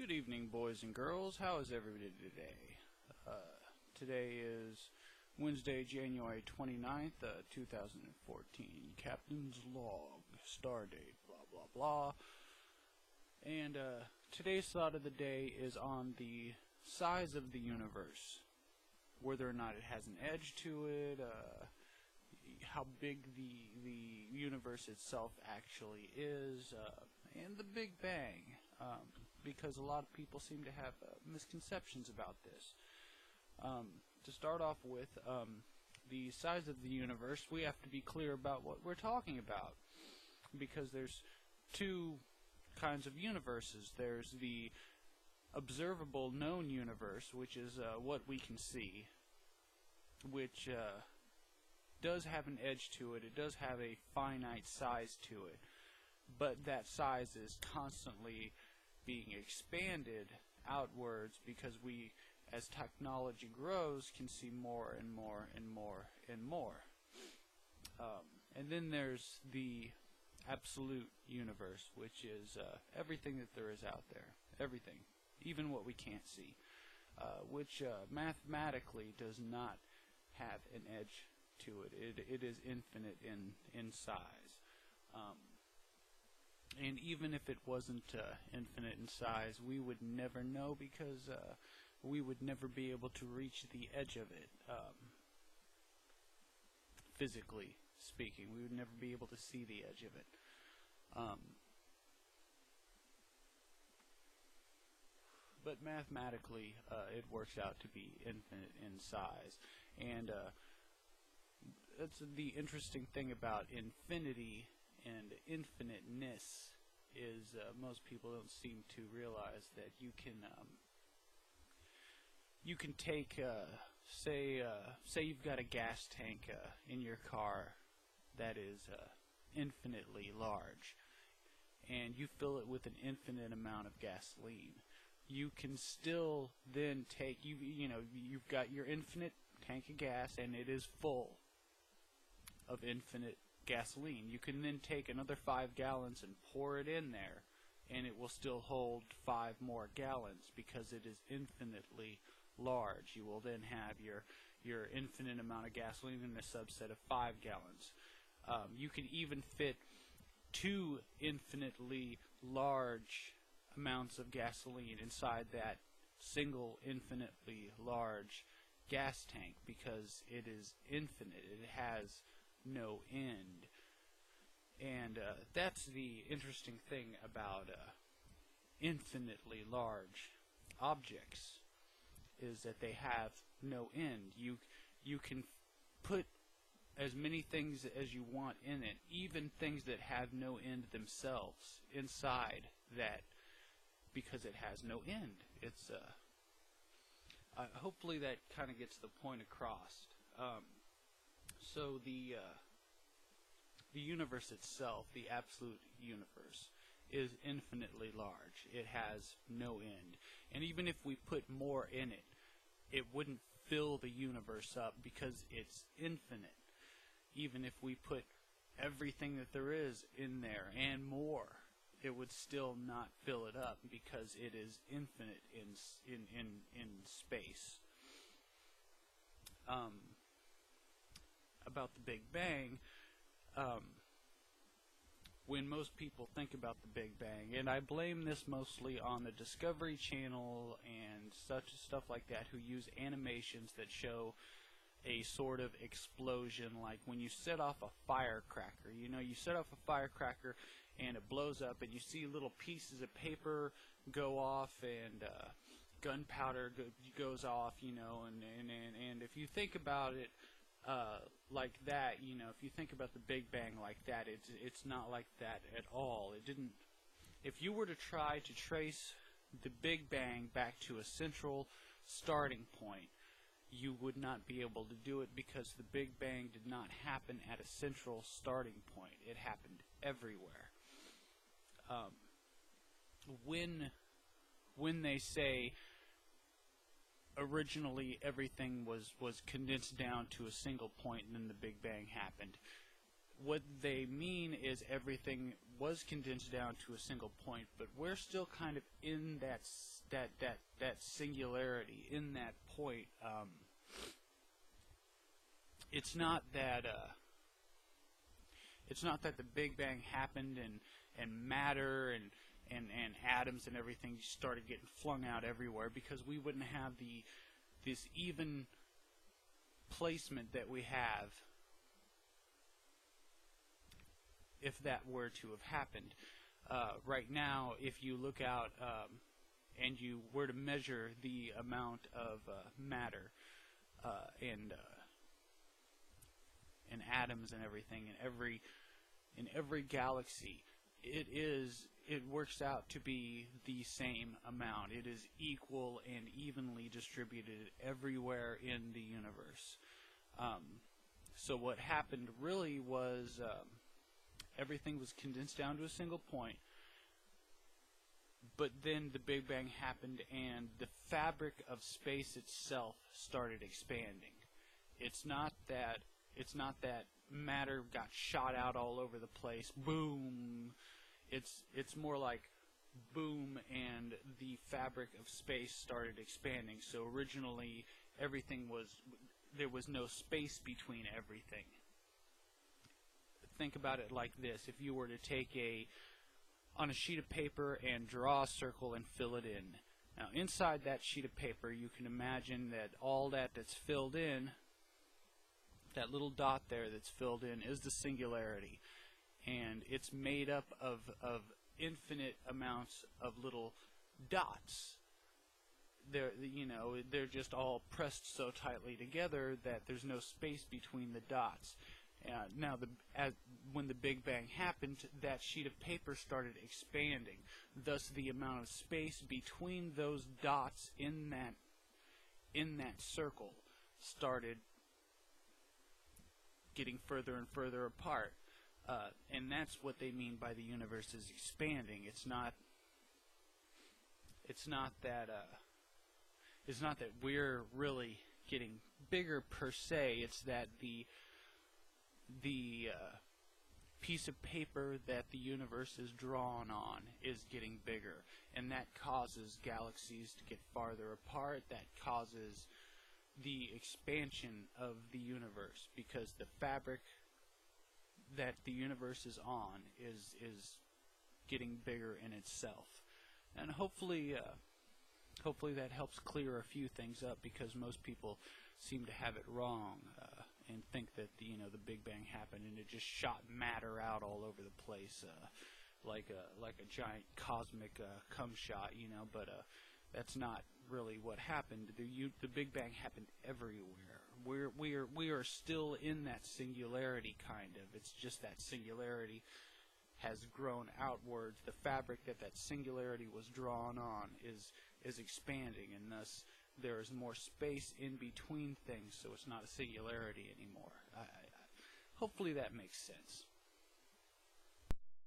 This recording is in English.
Good evening, boys and girls. How is everybody today? Today is Wednesday, January 29th, 2014. Captain's log, stardate, blah, blah, blah. And today's thought of the day is on the size of the universe. Whether or not it has an edge to it, how big the universe itself actually is, and the Big Bang. Because a lot of people seem to have misconceptions about this. To start off with, the size of the universe, we have to be clear about what we're talking about. Because there's two kinds of universes. There's the observable known universe, which is what we can see, which does have an edge to it. It does have a finite size to it. But that size is constantly being expanded outwards because we, as technology grows, can see more and more and more and more. And then there's the absolute universe, which is everything that there is out there. Everything. Even what we can't see. Which mathematically does not have an edge to it. It is infinite in size. And even if it wasn't infinite in size, we would never know because we would never be able to reach the edge of it. Physically speaking, we would never be able to see the edge of it. But mathematically, it works out to be infinite in size. And that's the interesting thing about infinity and infiniteness is most people don't seem to realize that you can take say you've got a gas tank in your car that is infinitely large, and you fill it with an infinite amount of gasoline. You can still then take you've got your infinite tank of gas and it is full of infinite gasoline. You can then take another 5 gallons and pour it in there, and it will still hold 5 more gallons because it is infinitely large. You will then have your infinite amount of gasoline in a subset of 5 gallons. You can even fit 2 infinitely large amounts of gasoline inside that single infinitely large gas tank because it is infinite. It has no end. And that's the interesting thing about infinitely large objects, is that they have no end. You can put as many things as you want in it, even things that have no end themselves, inside that, because it has no end. It's hopefully that kind of gets the point across. So the universe itself, the absolute universe, is infinitely large. It has no end. And even if we put more in it, it wouldn't fill the universe up because it's infinite. Even if we put everything that there is in there and more, it would still not fill it up because it is infinite in space. About the Big Bang, when most people think about the Big Bang, and I blame this mostly on the Discovery Channel and such stuff like that, who use animations that show a sort of explosion, like when you set off a firecracker. You know, you set off a firecracker and it blows up, and you see little pieces of paper go off, and gunpowder goes off, you know, and if you think about it like that, you know, if you think about the Big Bang like that, it's not like that at all. It didn't. If you were to try to trace the Big Bang back to a central starting point, you would not be able to do it because the Big Bang did not happen at a central starting point. It happened everywhere. When they say originally everything was condensed down to a single point and then the Big Bang happened, what they mean is everything was condensed down to a single point, but we're still kind of in that singularity, in that point. It's not that the Big Bang happened and matter and atoms and everything started getting flung out everywhere, because we wouldn't have this even placement that we have if that were to have happened. Right now, if you look out and you were to measure the amount of matter and atoms and everything in every galaxy, it works out to be the same amount. It is equal and evenly distributed everywhere in the universe. So what happened really was everything was condensed down to a single point, but then the Big Bang happened and the fabric of space itself started expanding. It's not that matter got shot out all over the place, boom. It's more like boom, and the fabric of space started expanding. So originally there was no space between everything. Think about it like this: if you were to take on a sheet of paper and draw a circle and fill it in. Now inside that sheet of paper, you can imagine that all that's filled in, that little dot there that's filled in, is the singularity, and it's made up of infinite amounts of little dots. They're just all pressed so tightly together that there's no space between the dots. Now, when the Big Bang happened, that sheet of paper started expanding. Thus, the amount of space between those dots in that circle started getting further and further apart. And that's what they mean by the universe is expanding. It's not that we're really getting bigger per se. It's that the piece of paper that the universe is drawn on is getting bigger, and that causes galaxies to get farther apart. That causes the expansion of the universe, because the fabric that the universe is on is getting bigger in itself. And hopefully that helps clear a few things up, because most people seem to have it wrong and think that the Big Bang happened and it just shot matter out all over the place like a giant cosmic cum shot, but that's not really what happened. The Big Bang happened everywhere. We are still in that singularity, kind of. It's just that singularity has grown outwards. The fabric that singularity was drawn on is expanding, and thus there is more space in between things, so it's not a singularity anymore. Hopefully that makes sense.